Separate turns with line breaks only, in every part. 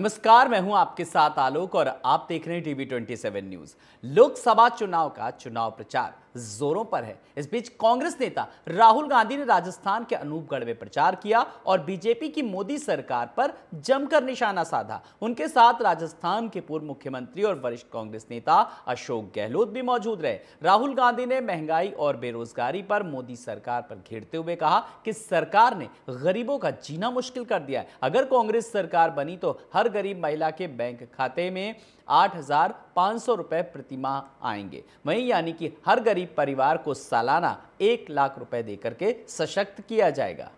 नमस्कार, मैं हूं आपके साथ आलोक और आप देख रहे हैं टीवी 27 न्यूज। लोकसभा चुनाव का चुनाव प्रचार जोरों पर है। इस बीच कांग्रेस नेता राहुल गांधी ने राजस्थान के अनूपगढ़ में प्रचार किया और बीजेपी की मोदी सरकार पर जमकर निशाना साधा। उनके साथ राजस्थान के पूर्व मुख्यमंत्री और वरिष्ठ कांग्रेस नेता अशोक गहलोत भी मौजूद रहे। राहुल गांधी ने महंगाई और बेरोजगारी पर मोदी सरकार पर घेरते हुए कहा कि सरकार ने गरीबों का जीना मुश्किल कर दिया है। अगर कांग्रेस सरकार बनी तो हर गरीब महिला के बैंक खाते में 8,500 रुपए प्रति माह आएंगे। वहीं यानी कि हर गरीब परिवार को सालाना 1 लाख रुपए देकर के सशक्त किया जाएगा।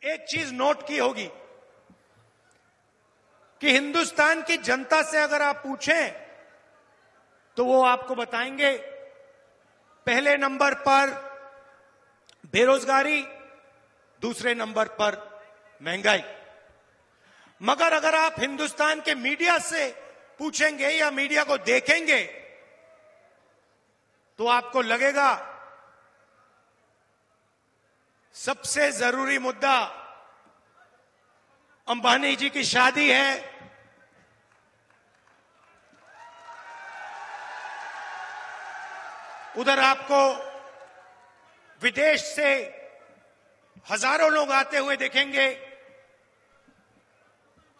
एक चीज नोट की होगी कि हिंदुस्तान की जनता से अगर आप पूछें तो वो आपको बताएंगे पहले नंबर पर बेरोजगारी, दूसरे नंबर पर महंगाई। मगर अगर आप हिंदुस्तान के मीडिया से पूछेंगे या मीडिया को देखेंगे तो आपको लगेगा सबसे जरूरी मुद्दा अंबानी जी की शादी है, उधर आपको विदेश से हजारों लोग आते हुए देखेंगे।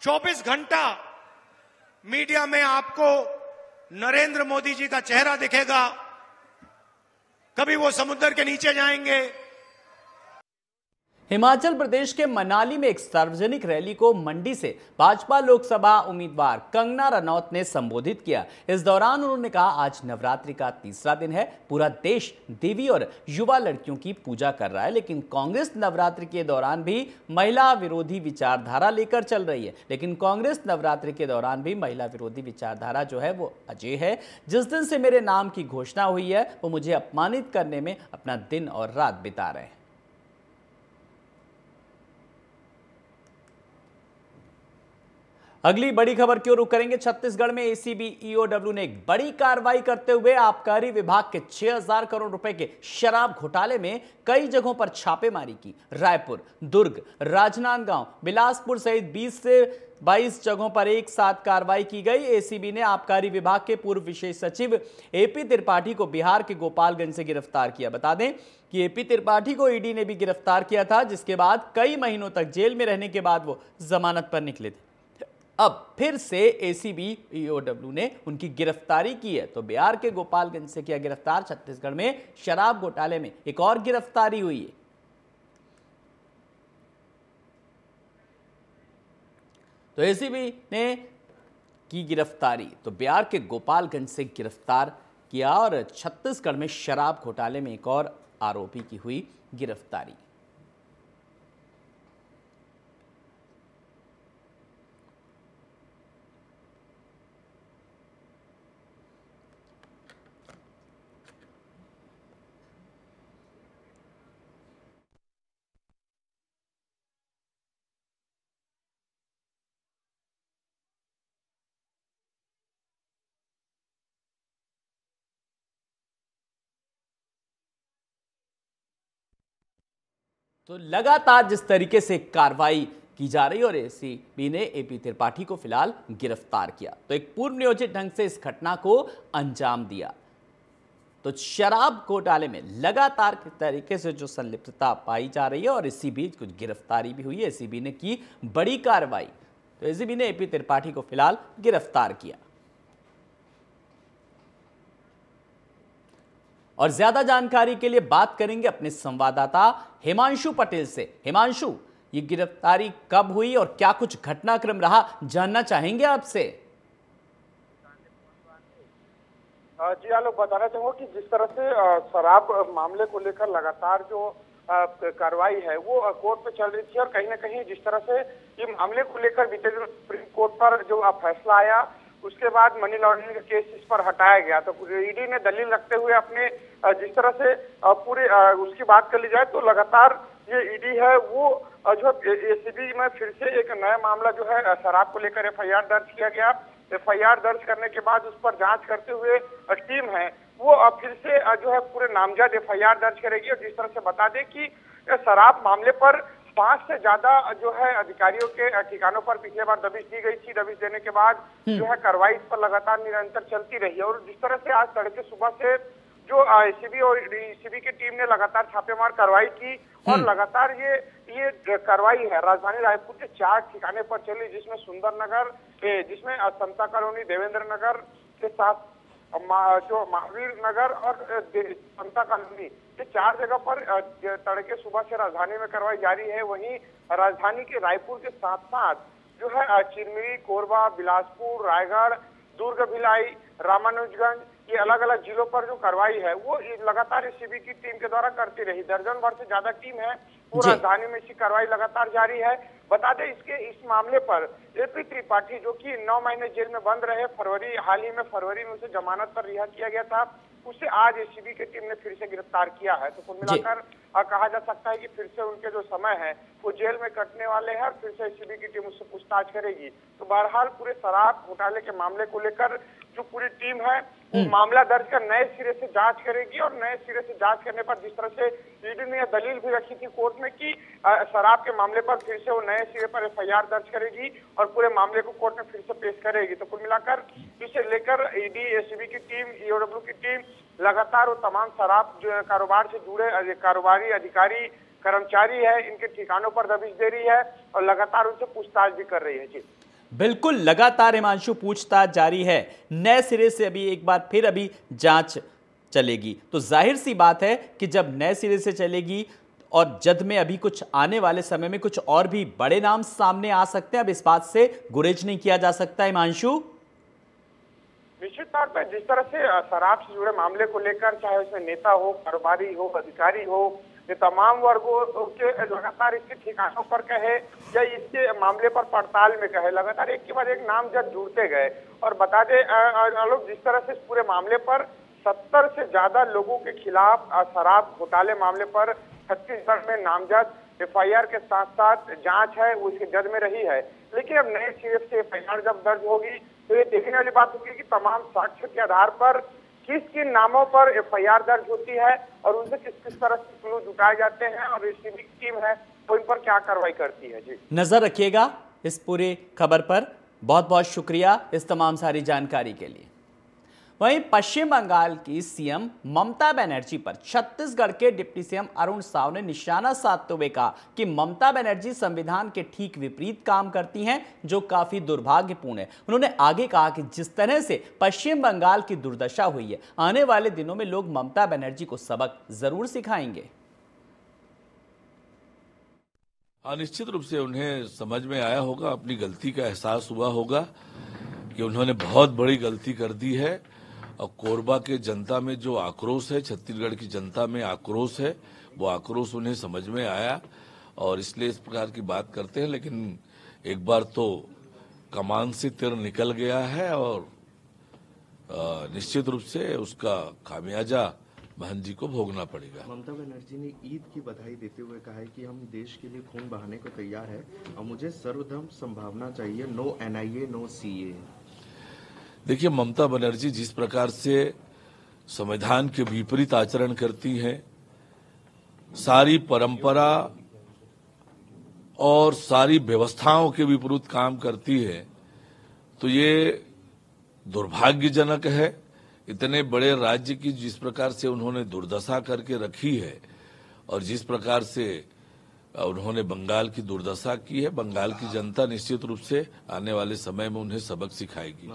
24 घंटा मीडिया में आपको नरेंद्र मोदी जी का चेहरा दिखेगा। कभी वो समुद्र के नीचे जाएंगे।
हिमाचल प्रदेश के मनाली में एक सार्वजनिक रैली को मंडी से भाजपा लोकसभा उम्मीदवार कंगना रनौत ने संबोधित किया। इस दौरान उन्होंने कहा, आज नवरात्रि का तीसरा दिन है, पूरा देश देवी और युवा लड़कियों की पूजा कर रहा है, लेकिन कांग्रेस नवरात्रि के दौरान भी महिला विरोधी विचारधारा लेकर चल रही है। लेकिन कांग्रेस नवरात्रि के दौरान भी महिला विरोधी विचारधारा जो है वो अजय है। जिस दिन से मेरे नाम की घोषणा हुई है वो मुझे अपमानित करने में अपना दिन और रात बिता रहे हैं। अगली बड़ी खबर की ओर रुख करेंगे। छत्तीसगढ़ में एसीबी ईओडब्ल्यू ने एक बड़ी कार्रवाई करते हुए आबकारी विभाग के 6,000 करोड़ रुपए के शराब घोटाले में कई जगहों पर छापेमारी की। रायपुर, दुर्ग, राजनांदगांव, बिलासपुर सहित 20 से 22 जगहों पर एक साथ कार्रवाई की गई। एसीबी ने आबकारी विभाग के पूर्व विशेष सचिव एपी त्रिपाठी को बिहार के गोपालगंज से गिरफ्तार किया। बता दें कि एपी त्रिपाठी को ईडी ने भी गिरफ्तार किया था, जिसके बाद कई महीनों तक जेल में रहने के बाद वो जमानत पर निकले थे। अब फिर से एसीबी ईओडब्ल्यू ने उनकी गिरफ्तारी की है। तो बिहार के गोपालगंज से किया गिरफ्तार। छत्तीसगढ़ में शराब घोटाले में एक और गिरफ्तारी हुई है। तो एसीबी ने की गिरफ्तारी, तो बिहार के गोपालगंज से गिरफ्तार किया और छत्तीसगढ़ में शराब घोटाले में एक और आरोपी की हुई गिरफ्तारी। तो लगातार जिस तरीके से कार्रवाई की जा रही और एसीबी ने एपी त्रिपाठी को फिलहाल गिरफ्तार किया, तो एक पूर्व नियोजित ढंग से इस घटना को अंजाम दिया। तो शराब घोटाले में लगातार किस तरीके से जो संलिप्तता पाई जा रही है और इसी बीच कुछ गिरफ्तारी भी हुई है। एसीबी ने की बड़ी कार्रवाई, तो एसीबी ने एपी त्रिपाठी को फिलहाल गिरफ्तार किया। और ज्यादा जानकारी के लिए बात करेंगे अपने संवाददाता हिमांशु पटेल से। हिमांशु, ये गिरफ्तारी कब हुई और क्या कुछ घटनाक्रम रहा, जानना चाहेंगे आपसे।
जी आलोक, बताना चाहूंगा कि जिस तरह से शराब मामले को लेकर लगातार जो कार्रवाई है वो कोर्ट में चल रही थी और कहीं ना कहीं जिस तरह से ये मामले को लेकर बीते दिन सुप्रीम कोर्ट पर जो फैसला आया उसके बाद मनी लॉन्ड्रिंग का केस इस पर हटाया गया। तो ईडी ने दलील रखते हुए अपने जिस तरह से पूरे उसकी बात कर ली जाए तो लगातार ये ईडी है वो जो एसीबी में फिर से एक नया मामला जो है शराब को लेकर एफआईआर दर्ज किया गया। एफआईआर दर्ज करने के बाद उस पर जांच करते हुए टीम है वो फिर से जो है पूरे नामजद एफआईआर दर्ज करेगी। और जिस तरह से बता दें कि शराब मामले पर 5 से ज्यादा जो है अधिकारियों के ठिकानों पर पिछले बार दबिश दी गई थी। दबिश देने के बाद जो है कार्रवाई इस पर लगातार निरंतर चलती रही है। और जिस तरह से आज तड़के सुबह से जो एसीबी और डीसीबी की टीम ने लगातार छापेमार कार्रवाई की और लगातार ये कार्रवाई है राजधानी रायपुर के 4 ठिकाने पर चली, जिसमें सुंदर नगर, जिसमें समता कॉलोनी, देवेंद्र नगर के साथ जो महावीर नगर और समता कॉलोनी, ये 4 जगह पर तड़के सुबह से राजधानी में कार्रवाई जारी है। वहीं राजधानी के रायपुर के साथ साथ जो है चिरमिरी, कोरबा, बिलासपुर, रायगढ़, दुर्ग, भिलाई, रामानुजगंज, ये अलग अलग जिलों पर जो कार्रवाई है वो लगातार एसीबी की टीम के द्वारा करती रही। दर्जन भर से ज्यादा टीम है, वो राजधानी में इसकी कार्रवाई लगातार जारी है। बता दें इस मामले पर एपी त्रिपाठी जो कि 9 महीने जेल में बंद रहे, हाल ही में फरवरी में उसे जमानत पर रिहा किया गया था, उसे आज एसीबी की टीम ने फिर से गिरफ्तार किया है। तो कुल मिलाकर कहा जा सकता है कि फिर से उनके जो समय है वो जेल में कटने वाले हैं और फिर से एसीबी की टीम उससे पूछताछ करेगी। तो बहरहाल पूरे शराब घोटाले के मामले को लेकर जो पूरी टीम है वो मामला दर्ज कर नए सिरे से जांच करेगी और नए सिरे से जांच करने पर जिस तरह से ईडी ने दलील भी रखी थी कोर्ट में कि शराब के मामले पर फिर से वो नए सिरे पर एफआईआर दर्ज करेगी और पूरे मामले को कोर्ट में फिर से पेश करेगी। तो कुल मिलाकर इसे लेकर ईडी, एसीबी की टीम, ईओडब्ल्यू की टीम लगातार वो तमाम शराब जो कारोबार से जुड़े कारोबारी अधिकारी, कर्मचारी है, इनके ठिकानों पर दबिश दे रही है और लगातार उनसे पूछताछ भी कर रही है। जी
बिल्कुल, लगातार हिमांशु पूछताछ जारी है, नए सिरे से अभी जांच चलेगी। तो जाहिर सी बात है कि जब नए सिरे से चलेगी और जद में अभी कुछ आने वाले समय में कुछ और भी बड़े नाम सामने आ सकते हैं, अब इस बात से गुरेज नहीं किया जा सकता। हिमांशु,
निश्चित तौर पर जिस तरह से शराब से जुड़े मामले को लेकर चाहे उसमें नेता हो, कारोबारी हो, अधिकारी हो, ये तमाम वर्गों के लगातार इसके ठिकानों पर कहे या इसके मामले पर पड़ताल में कहे, लगातार एक के बाद एक नाम जब जुड़ते गए। और बता दें आलोक, जिस तरह से इस पूरे मामले पर 70 से ज्यादा लोगों के खिलाफ शराब घोटाले मामले पर छत्तीसगढ़ में नामजद एफआईआर के साथ साथ जांच है वो इसके जद में रही है। लेकिन अब नए सिरे से एफआईआर जब दर्ज होगी तो ये देखने वाली बात होगी कि तमाम साक्ष्य के आधार पर किस किन नामों पर एफआईआर दर्ज होती है और उनसे किस किस तरह से क्लू जुटाए जाते हैं और एसीबी की टीम है वो इन पर क्या कार्रवाई करती है। जी
नजर रखिएगा इस पूरी खबर पर। बहुत बहुत शुक्रिया इस तमाम सारी जानकारी के लिए। वहीं पश्चिम बंगाल की सीएम ममता बनर्जी पर छत्तीसगढ़ के डिप्टी सीएम अरुण साव ने निशाना साधते हुए कहा कि ममता बनर्जी संविधान के ठीक विपरीत काम करती हैं, जो काफी दुर्भाग्यपूर्ण है। उन्होंने आगे कहा कि जिस तरह से पश्चिम बंगाल की दुर्दशा हुई है, आने वाले दिनों में लोग ममता बनर्जी को सबक जरूर सिखाएंगे।
निश्चित रूप से उन्हें समझ में आया होगा, अपनी गलती का एहसास हुआ होगा कि उन्होंने बहुत बड़ी गलती कर दी है। और कोरबा के जनता में जो आक्रोश है, छत्तीसगढ़ की जनता में आक्रोश है, वो आक्रोश उन्हें समझ में आया और इसलिए इस प्रकार की बात करते हैं। लेकिन एक बार तो कमान से तीर निकल गया है और निश्चित रूप से उसका खामियाजा बहन जी को भोगना पड़ेगा।
ममता बनर्जी ने ईद की बधाई देते हुए कहा है कि हम देश के लिए खून बहाने को तैयार है और मुझे सर्वधर्म संभावना चाहिए, नो एनआईए, नो सीए।
देखिए, ममता बनर्जी जिस प्रकार से संविधान के विपरीत आचरण करती हैं, सारी परंपरा और सारी व्यवस्थाओं के विपरीत काम करती है, तो ये दुर्भाग्यजनक है। इतने बड़े राज्य की जिस प्रकार से उन्होंने दुर्दशा करके रखी है और जिस प्रकार से उन्होंने बंगाल की दुर्दशा की है, बंगाल की जनता निश्चित रूप से आने वाले समय में उन्हें सबक सिखाएगी।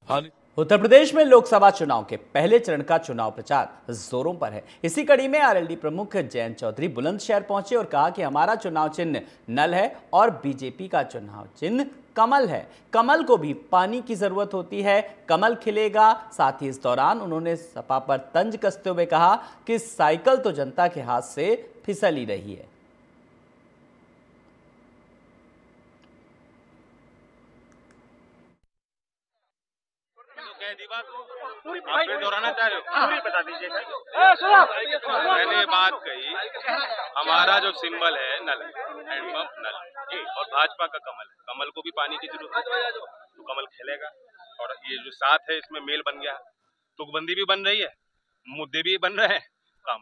हाँ,
उत्तर प्रदेश में लोकसभा चुनाव के पहले चरण का चुनाव प्रचार जोरों पर है। इसी कड़ी में आरएलडी प्रमुख जयंत चौधरी बुलंदशहर पहुंचे और कहा कि हमारा चुनाव चिन्ह नल है और बीजेपी का चुनाव चिन्ह कमल है। कमल को भी पानी की जरूरत होती है, कमल खिलेगा। साथ ही इस दौरान उन्होंने सपा पर तंज कसते हुए कहा कि साइकिल तो जनता के हाथ से फिसल ही रही है।
आप दोहराना चाह रहे हो? पूरी बता दीजिए। मैंने ये बात कही, हमारा जो सिंबल है नल है, हैंडपंप नल जी, और भाजपा का कमल है। कमल को भी पानी की जरूरत है तो कमल खिलेगा। और ये जो साथ है इसमें मेल बन गया, तुकबंदी भी बन रही है, मुद्दे भी बन रहे हैं, काम।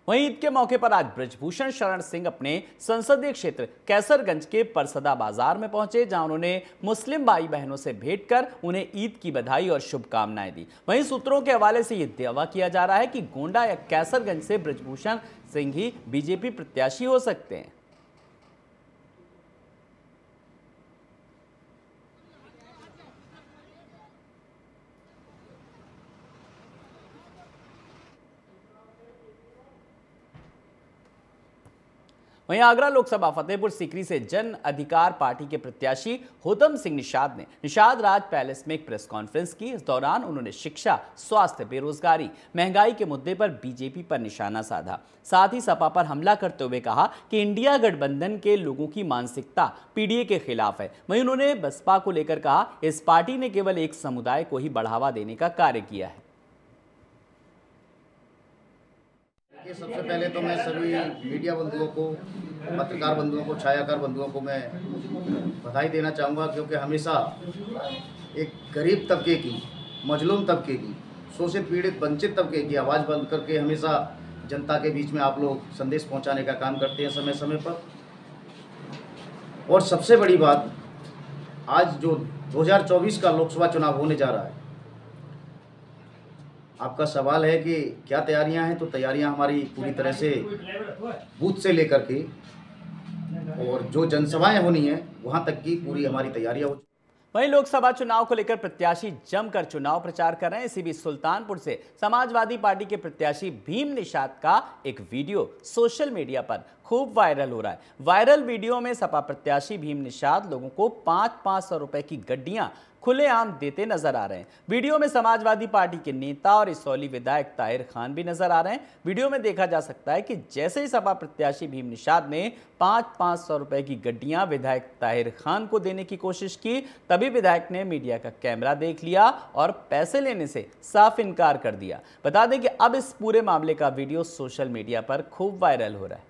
वहीं ईद के मौके पर आज ब्रजभूषण शरण सिंह अपने संसदीय क्षेत्र कैसरगंज के परसदा बाजार में पहुंचे, जहां उन्होंने मुस्लिम भाई बहनों से भेंट कर उन्हें ईद की बधाई और शुभकामनाएं दी। वहीं सूत्रों के हवाले से यह दावा किया जा रहा है कि गोंडा या कैसरगंज से ब्रजभूषण सिंह ही बीजेपी प्रत्याशी हो सकते हैं। वहीं आगरा लोकसभा फतेहपुर सीकरी से जन अधिकार पार्टी के प्रत्याशी हुतम सिंह निषाद ने निषाद राज पैलेस में एक प्रेस कॉन्फ्रेंस की। इस दौरान उन्होंने शिक्षा, स्वास्थ्य, बेरोजगारी, महंगाई के मुद्दे पर बीजेपी पर निशाना साधा। साथ ही सपा पर हमला करते हुए कहा कि इंडिया गठबंधन के लोगों की मानसिकता पीडीए के खिलाफ है। वहीं उन्होंने बसपा को लेकर कहा, इस पार्टी ने केवल एक समुदाय को ही बढ़ावा देने का कार्य किया है।
सबसे पहले तो मैं सभी मीडिया बंधुओं को, पत्रकार बंधुओं को, छायाकार बंधुओं को मैं बधाई देना चाहूँगा, क्योंकि हमेशा एक गरीब तबके की, मजलूम तबके की, शोषित पीड़ित वंचित तबके की आवाज़ बंद करके हमेशा जनता के बीच में आप लोग संदेश पहुंचाने का काम करते हैं समय समय पर। और सबसे बड़ी बात, आज जो 2024 का लोकसभा चुनाव होने जा रहा है, आपका सवाल है कि क्या तैयारियां हैं, तो तैयारियां हमारी पूरी तरह से बूथ से लेकर के और जो जनसभाएं होनी है वहां तक की पूरी हमारी तैयारियां हो।
वहीं लोकसभा चुनाव को लेकर प्रत्याशी जमकर चुनाव प्रचार कर रहे हैं। इसी बीच सुल्तानपुर से समाजवादी पार्टी के प्रत्याशी भीम निषाद का एक वीडियो सोशल मीडिया पर खूब वायरल हो रहा है। वायरल वीडियो में सपा प्रत्याशी भीम निषाद लोगों को 500 रुपए की गड्डियां खुलेआम देते नजर आ रहे हैं। वीडियो में समाजवादी पार्टी के नेता और इसौली विधायक ताहिर खान भी नजर आ रहे हैं। वीडियो में देखा जा सकता है कि जैसे ही सपा प्रत्याशी भीम निषाद ने 500 रुपए की गड्डियां विधायक ताहिर खान को देने की कोशिश की, तभी विधायक ने मीडिया का कैमरा देख लिया और पैसे लेने से साफ इनकार कर दिया। बता दें कि अब इस पूरे मामले का वीडियो सोशल मीडिया पर खूब वायरल हो रहा है।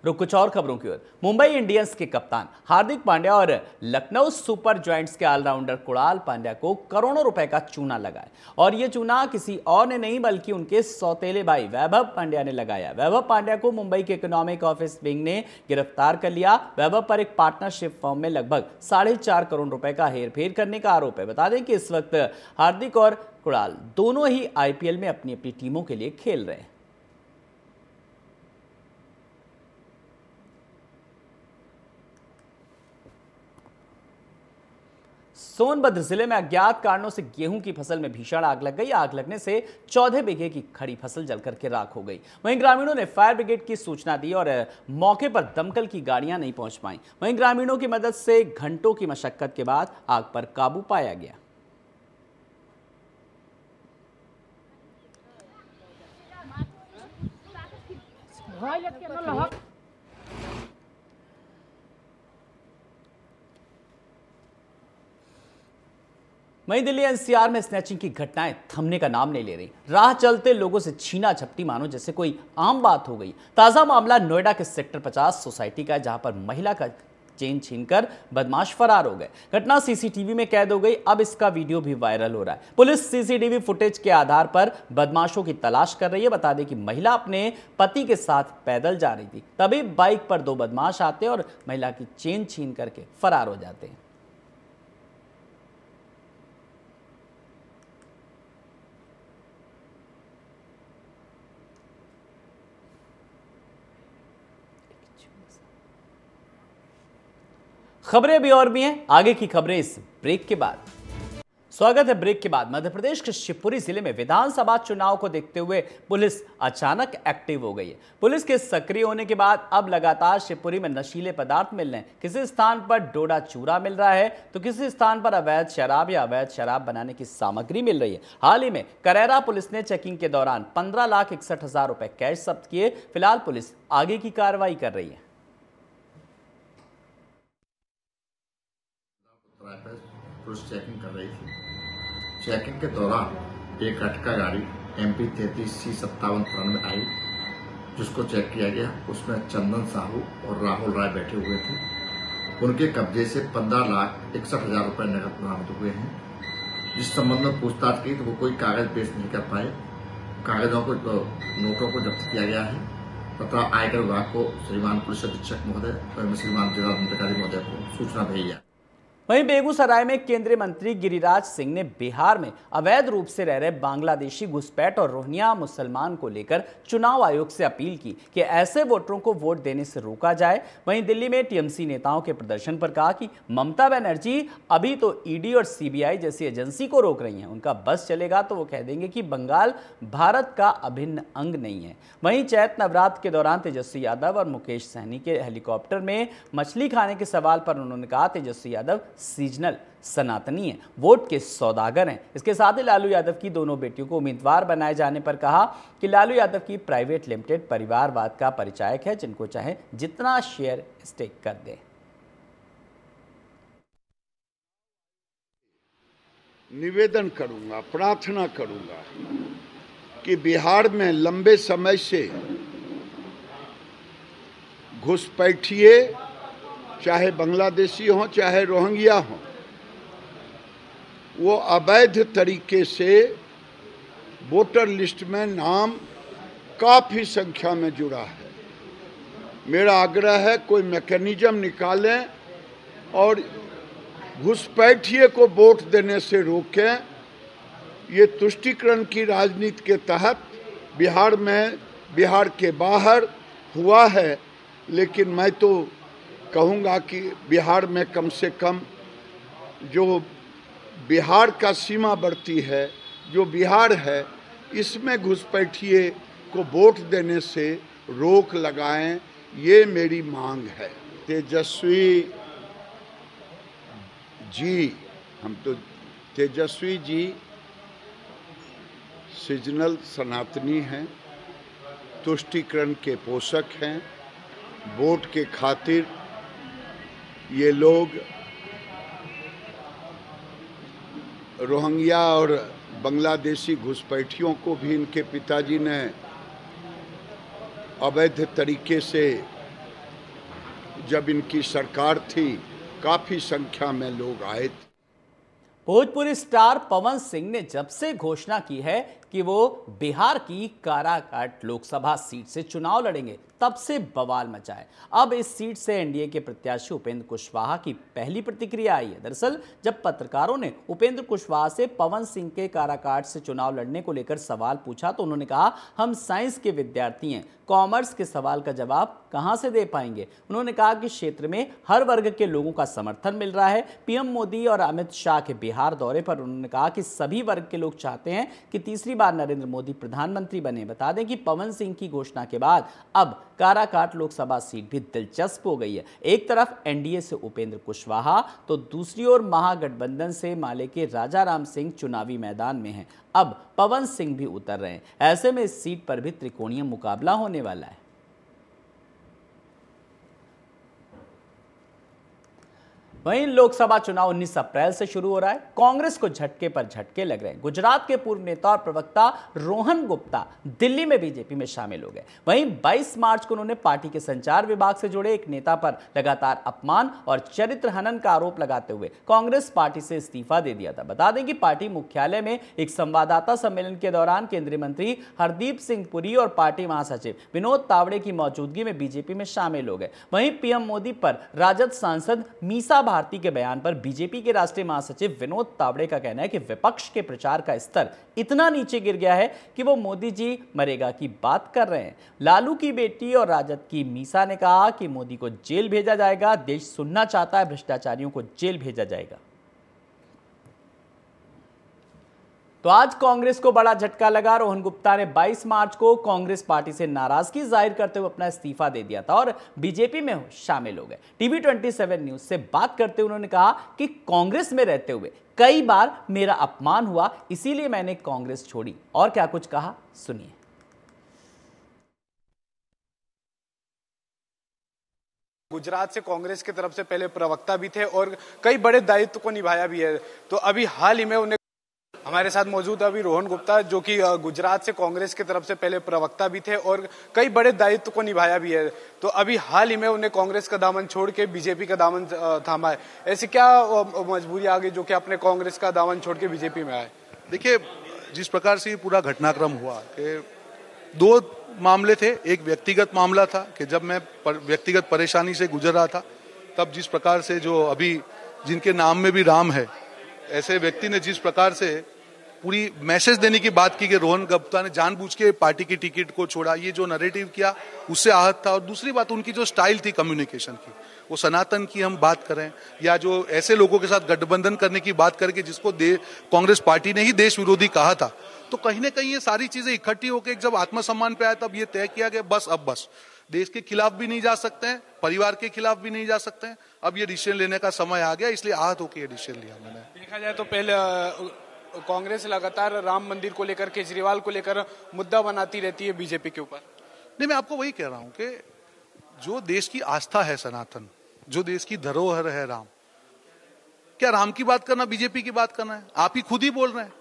रुक कुछ और खबरों की ओर। मुंबई इंडियंस के कप्तान हार्दिक पांड्या और लखनऊ सुपर जॉयंट्स के ऑलराउंडर कुणाल पांड्या को करोड़ों रुपए का चूना लगा है, और यह चूना किसी और ने नहीं बल्कि उनके सौतेले भाई वैभव पांड्या ने लगाया। वैभव पांड्या को मुंबई के इकोनॉमिक ऑफिस विंग ने गिरफ्तार कर लिया। वैभव पर एक पार्टनरशिप फर्म में लगभग 4.5 करोड़ रुपए का हेरफेर करने का आरोप है। बता दें कि इस वक्त हार्दिक और कुणाल दोनों ही आईपीएल में अपनी अपनी टीमों के लिए खेल रहे हैं। सोनभद्र जिले में अज्ञात कारणों से गेहूं की फसल में भीषण आग लग गई। आग लगने से 14 बीघे की खड़ी फसल जलकर के राख हो गई। वहीं ग्रामीणों ने फायर ब्रिगेड की सूचना दी और मौके पर दमकल की गाड़ियां नहीं पहुंच पाईं। वहीं ग्रामीणों की मदद से घंटों की मशक्कत के बाद आग पर काबू पाया गया। वहीं दिल्ली एनसीआर में स्नैचिंग की घटनाएं थमने का नाम नहीं ले रही। राह चलते लोगों से छीना झपटी मानो जैसे कोई आम बात हो गई। ताजा मामला नोएडा के सेक्टर 50 सोसाइटी का है, जहां पर महिला का चेन छीनकर बदमाश फरार हो गए। घटना सीसीटीवी में कैद हो गई। अब इसका वीडियो भी वायरल हो रहा है। पुलिस सीसीटीवी फुटेज के आधार पर बदमाशों की तलाश कर रही है। बता दें कि महिला अपने पति के साथ पैदल जा रही थी, तभी बाइक पर 2 बदमाश आते और महिला की चेन छीन करके फरार हो जाते हैं। खबरें भी और भी हैं, आगे की खबरें इस ब्रेक के बाद। स्वागत है ब्रेक के बाद। मध्य प्रदेश के शिवपुरी जिले में विधानसभा चुनाव को देखते हुए पुलिस अचानक एक्टिव हो गई है। पुलिस के सक्रिय होने के बाद अब लगातार शिवपुरी में नशीले पदार्थ मिल रहे हैं। किसी स्थान पर डोडा चूरा मिल रहा है तो किसी स्थान पर अवैध शराब या अवैध शराब बनाने की सामग्री मिल रही है। हाल ही में करेरा पुलिस ने चेकिंग के दौरान 15,61,000 रुपए कैश जब्त किए। फिलहाल पुलिस आगे की कार्रवाई कर रही है।
पुलिस चेकिंग कर रही थी। चेकिंग के दौरान एक अटका गाड़ी MP 33C57 आई, जिसको चेक किया गया। उसमें चंदन साहू और राहुल राय बैठे हुए थे। उनके कब्जे से 15,61,000 रुपए नकद बरामद हुए हैं। जिस संबंध में पूछताछ की तो वो कोई कागज पेश नहीं कर पाए। कागजों को नोटों को जब्त किया गया है तथा आयकर विभाग को श्रीमान पुलिस अधीक्षक महोदय एवं श्रीमान जिला दंडाधिकारी महोदय को सूचना भेजी है।
वहीं बेगूसराय में केंद्रीय मंत्री गिरिराज सिंह ने बिहार में अवैध रूप से रह रहे बांग्लादेशी घुसपैठ और रोहिंग्या मुसलमान को लेकर चुनाव आयोग से अपील की कि ऐसे वोटरों को वोट देने से रोका जाए। वहीं दिल्ली में टीएमसी नेताओं के प्रदर्शन पर कहा कि ममता बनर्जी अभी तो ईडी और सीबीआई जैसी एजेंसी को रोक रही हैं, उनका बस चलेगा तो वो कह देंगे कि बंगाल भारत का अभिन्न अंग नहीं है। वहीं चैत्र नवरात्र के दौरान तेजस्वी यादव और मुकेश सहनी के हेलीकॉप्टर में मछली खाने के सवाल पर उन्होंने कहा तेजस्वी यादव सीजनल सनातनी है, वोट के सौदागर हैं। इसके साथ ही लालू यादव की दोनों बेटियों को उम्मीदवार बनाए जाने पर कहा कि लालू यादव की प्राइवेट लिमिटेड परिवारवाद का परिचायक है, जिनको चाहे जितना शेयर स्टेक कर दे।
निवेदन करूंगा, प्रार्थना करूंगा कि बिहार में लंबे समय से घुसपैठिए चाहे बांग्लादेशी हों चाहे रोहिंग्या हों, वो अवैध तरीके से वोटर लिस्ट में नाम काफ़ी संख्या में जुड़ा है। मेरा आग्रह है कोई मैकेनिज्म निकालें और घुसपैठिए को वोट देने से रोकें। ये तुष्टीकरण की राजनीति के तहत बिहार में, बिहार के बाहर हुआ है, लेकिन मैं तो कहूँगा कि बिहार में कम से कम जो बिहार का सीमावर्ती है, जो बिहार है, इसमें घुसपैठिए को वोट देने से रोक लगाएं, ये मेरी मांग है। तेजस्वी जी सीजनल सनातनी हैं, तुष्टीकरण के पोषक हैं। वोट के खातिर ये लोग रोहिंग्या और बांग्लादेशी घुसपैठियों को भी इनके पिताजी ने अवैध तरीके से, जब इनकी सरकार थी, काफ़ी संख्या में लोग आए थे।
भोजपुरी स्टार पवन सिंह ने जब से घोषणा की है कि वो बिहार की काराकाट लोकसभा सीट से चुनाव लड़ेंगे, तब से बवाल मचा है। अब इस सीट से एनडीए के प्रत्याशी उपेंद्र कुशवाहा की पहली प्रतिक्रिया आई है। दरअसल जब पत्रकारों ने उपेंद्र कुशवाहा से पवन सिंह के काराकाट से चुनाव लड़ने को लेकर सवाल पूछा तो उन्होंने कहा, हम साइंस के विद्यार्थी हैं, कॉमर्स के सवाल का जवाब कहां से दे पाएंगे। उन्होंने कहा कि क्षेत्र में हर वर्ग के लोगों का समर्थन मिल रहा है। पीएम मोदी और अमित शाह के बिहार दौरे पर उन्होंने कहा कि सभी वर्ग के लोग चाहते हैं कि तीसरी बार नरेंद्र मोदी प्रधानमंत्री बने। बता दें कि पवन सिंह की घोषणा के बाद अब काराकाट लोकसभा सीट भी दिलचस्प हो गई है। एक तरफ एनडीए से उपेंद्र कुशवाहा तो दूसरी ओर महागठबंधन से माले के राजाराम सिंह चुनावी मैदान में हैं। अब पवन सिंह भी उतर रहे हैं। ऐसे में इस सीट पर भी त्रिकोणीय मुकाबला होने वाला है। वहीं लोकसभा चुनाव 19 अप्रैल से शुरू हो रहा है। कांग्रेस को झटके पर झटके लग रहे हैं। गुजरात के पूर्व नेता और प्रवक्ता रोहन गुप्ता दिल्ली में बीजेपी में शामिल हो गए। वहीं 22 मार्च को उन्होंने पार्टी के संचार विभाग से जुड़े एक नेता पर लगातार अपमान और चरित्र हनन का आरोप लगाते हुए कांग्रेस पार्टी से इस्तीफा दे दिया था। बता दें कि पार्टी मुख्यालय में एक संवाददाता सम्मेलन के दौरान केंद्रीय मंत्री हरदीप सिंह पुरी और पार्टी महासचिव विनोद तावड़े की मौजूदगी में बीजेपी में शामिल हो गए। वहीं पीएम मोदी पर राजद सांसद मीसा भारती के बयान पर बीजेपी के राष्ट्रीय महासचिव विनोद तावड़े का कहना है कि विपक्ष के प्रचार का स्तर इतना नीचे गिर गया है कि वो मोदी जी मरेगा की बात कर रहे हैं। लालू की बेटी और राजद की मीसा ने कहा कि मोदी को जेल भेजा जाएगा, देश सुनना चाहता है, भ्रष्टाचारियों को जेल भेजा जाएगा। तो आज कांग्रेस को बड़ा झटका लगा। रोहन गुप्ता ने 22 मार्च को कांग्रेस पार्टी से नाराजगी जाहिर करते हुए अपना इस्तीफा दे दिया था और बीजेपी में शामिल हो गए। टीवी 27 न्यूज से बात करते हुए उन्होंने कहा कि कांग्रेस में रहते हुए कई बार मेरा अपमान हुआ, इसीलिए मैंने कांग्रेस छोड़ी। और क्या कुछ कहा, सुनिए।
गुजरात से कांग्रेस की तरफ से पहले प्रवक्ता भी थे और कई बड़े दायित्व को निभाया भी है। तो अभी हाल ही में उन्हें हमारे साथ मौजूद अभी रोहन गुप्ता, जो कि गुजरात से कांग्रेस की तरफ से पहले प्रवक्ता भी थे और कई बड़े दायित्व को निभाया भी है। तो अभी हाल ही में उन्हें कांग्रेस का दामन छोड़ के बीजेपी का दामन थामा है। ऐसी क्या मजबूरी आ गई जो कि अपने कांग्रेस का दामन छोड़ के बीजेपी में आए?
देखिए, जिस प्रकार से ये पूरा घटनाक्रम हुआ कि दो मामले थे। एक व्यक्तिगत मामला था कि जब मैं व्यक्तिगत परेशानी से गुजर रहा था, तब जिस प्रकार से जो अभी जिनके नाम में भी राम है, ऐसे व्यक्ति ने जिस प्रकार से पूरी मैसेज देने की बात की कि रोहन गुप्ता ने जानबूझ के पार्टी की टिकट को छोड़ा, ये जो नैरेटिव किया उससे आहत था। और दूसरी बात, उनकी जो स्टाइल थी कम्युनिकेशन की, वो सनातन की हम बात करें या जो ऐसे लोगों के साथ गठबंधन करने की बात करके जिसको कांग्रेस पार्टी ने ही देश विरोधी कहा था, तो कहीं ना कहीं ये सारी चीजें इकट्ठी होकर जब आत्मसम्मान पे आया तब ये तय किया गया बस देश के खिलाफ भी नहीं जा सकते हैं, परिवार के खिलाफ भी नहीं जा सकते हैं, अब ये डिसीजन लेने का समय आ गया, इसलिए आहत होकर ये डिसीजन लिया मैंने।
देखा जाए तो पहले कांग्रेस लगातार राम मंदिर को लेकर, केजरीवाल को लेकर मुद्दा बनाती रहती है बीजेपी के ऊपर।
नहीं, मैं आपको वही कह रहा हूं कि जो देश की आस्था है सनातन, जो देश की धरोहर है राम, क्या राम की बात करना बीजेपी की बात करना है? आप ही खुद ही बोल रहे हैं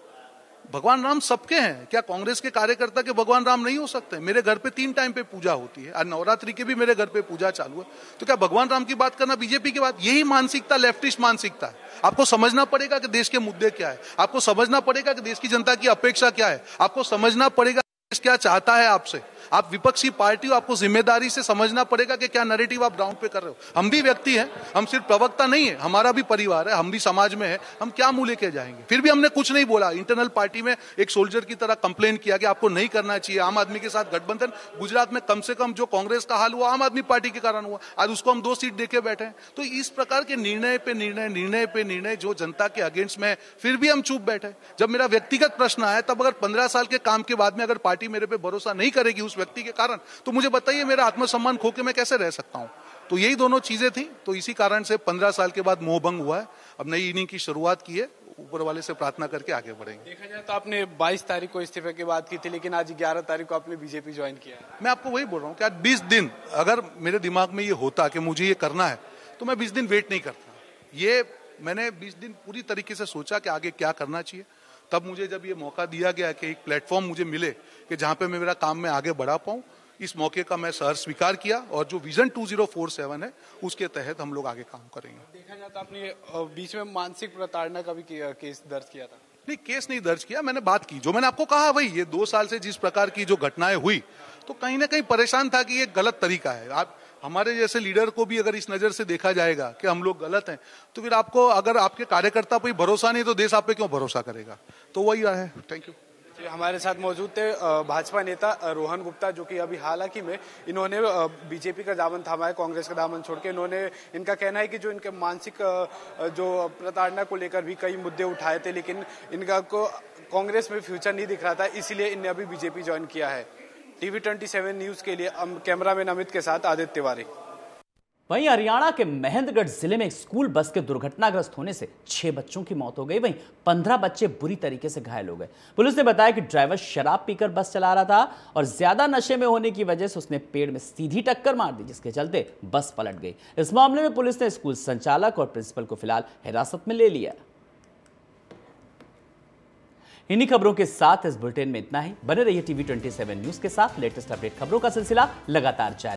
भगवान राम सबके हैं। क्या कांग्रेस के कार्यकर्ता के भगवान राम नहीं हो सकते? मेरे घर पे 3 टाइम पे पूजा होती है, आज नवरात्रि की भी मेरे घर पे पूजा चालू है, तो क्या भगवान राम की बात करना बीजेपी की बात? यही मानसिकता लेफ्टिस्ट मानसिकता है। आपको समझना पड़ेगा कि देश के मुद्दे क्या है, आपको समझना पड़ेगा कि देश की जनता की अपेक्षा क्या है, आपको समझना पड़ेगा देश क्या चाहता है आपसे। आप विपक्षी पार्टी हो, आपको जिम्मेदारी से समझना पड़ेगा कि क्या नैरेटिव आप ग्राउंड पे कर रहे हो। हम भी व्यक्ति हैं, हम सिर्फ प्रवक्ता नहीं है, हमारा भी परिवार है, हम भी समाज में है, हम क्या मुंह लेके जाएंगे? फिर भी हमने कुछ नहीं बोला। इंटरनल पार्टी में एक सोल्जर की तरह कंप्लेन किया कि आपको नहीं करना चाहिए। आम आदमी के साथ गठबंधन गुजरात में कम से कम जो कांग्रेस का हाल हुआ आम आदमी पार्टी के कारण हुआ, आज उसको हम 2 सीट देके बैठे हैं। तो इस प्रकार के निर्णय पे निर्णय जो जनता के अगेंस्ट में है, फिर भी हम चुप बैठे। जब मेरा व्यक्तिगत प्रश्न आया, तब अगर 15 साल के काम के बाद में अगर पार्टी मेरे पे भरोसा नहीं करेगी उस व्यक्ति के कारण, तो मुझे बताइए मेरा आत्मसम्मान खो के मैं कैसे रह सकता हूं? तो यही दोनों चीजें थी। तो इसी कारण से 15 साल के बाद मोहभंग हुआ है। अब नई इनिंग की शुरुआत की है, ऊपर वाले से प्रार्थना करके आगे बढ़ेंगे।
देखा जाए तो आपने 22 तारीख को इस्तीफे की बात की थी, लेकिन आज 11 तारीख को आपने बीजेपी ज्वाइन किया है।
मैं आपको वही बोल रहा हूँ कि आज 20 दिन अगर मेरे दिमाग में ये होता कि मुझे ये करना है, तो मैं 20 दिन वेट नहीं करता। ये मैंने 20 दिन पूरी तरीके से सोचा कि आगे क्या करना चाहिए। तब मुझे जब ये मौका दिया गया कि एक प्लेटफॉर्म मुझे मिले कि जहां पे मैं मेरा काम में आगे बढ़ा पाऊं, इस मौके का मैं सहर्ष स्वीकार किया और जो विजन 2047 है उसके तहत हम लोग आगे काम करेंगे।
देखा जाए तो आपने बीच में मानसिक प्रताड़ना का भी केस दर्ज किया था।
नहीं, केस नहीं दर्ज किया, मैंने बात की जो मैंने आपको कहा वही। ये 2 साल से जिस प्रकार की जो घटनाएं हुई, तो कहीं ना कहीं परेशान था कि ये गलत तरीका है। आप हमारे जैसे लीडर को भी अगर इस नजर से देखा जाएगा कि हम लोग गलत हैं, तो फिर आपको अगर आपके कार्यकर्ता पर भरोसा नहीं तो देश आप पे क्यों भरोसा करेगा? तो वही है। Thank you.
हमारे साथ मौजूद थे भाजपा नेता रोहन गुप्ता, जो कि अभी हालांकि में इन्होंने बीजेपी का दामन थामा है, कांग्रेस का दामन छोड़ के। इन्होंने, इनका कहना है कि जो इनके मानसिक जो प्रताड़ना को लेकर भी कई मुद्दे उठाए थे, लेकिन इनका को कांग्रेस में फ्यूचर नहीं दिख रहा था, इसीलिए इनने अभी बीजेपी ज्वाइन किया है। TV27 न्यूज के लिए कैमरामैन अमित के साथ आदित्य तिवारी।
वहीं हरियाणा के महेंद्रगढ़ जिले में एक स्कूल बस के दुर्घटनाग्रस्त होने से 6 बच्चों की मौत हो गई, वहीं 15 बच्चे बुरी तरीके से घायल हो गए। पुलिस ने बताया कि ड्राइवर शराब पीकर बस चला रहा था और ज्यादा नशे में होने की वजह से उसने पेड़ में सीधी टक्कर मार दी, जिसके चलते बस पलट गई। इस मामले में पुलिस ने स्कूल संचालक और प्रिंसिपल को फिलहाल हिरासत में ले लिया। इन्हीं खबरों के साथ इस बुलेटिन में इतना ही। बने रहिए TV27 न्यूज के साथ। लेटेस्ट अपडेट खबरों का सिलसिला लगातार जारी।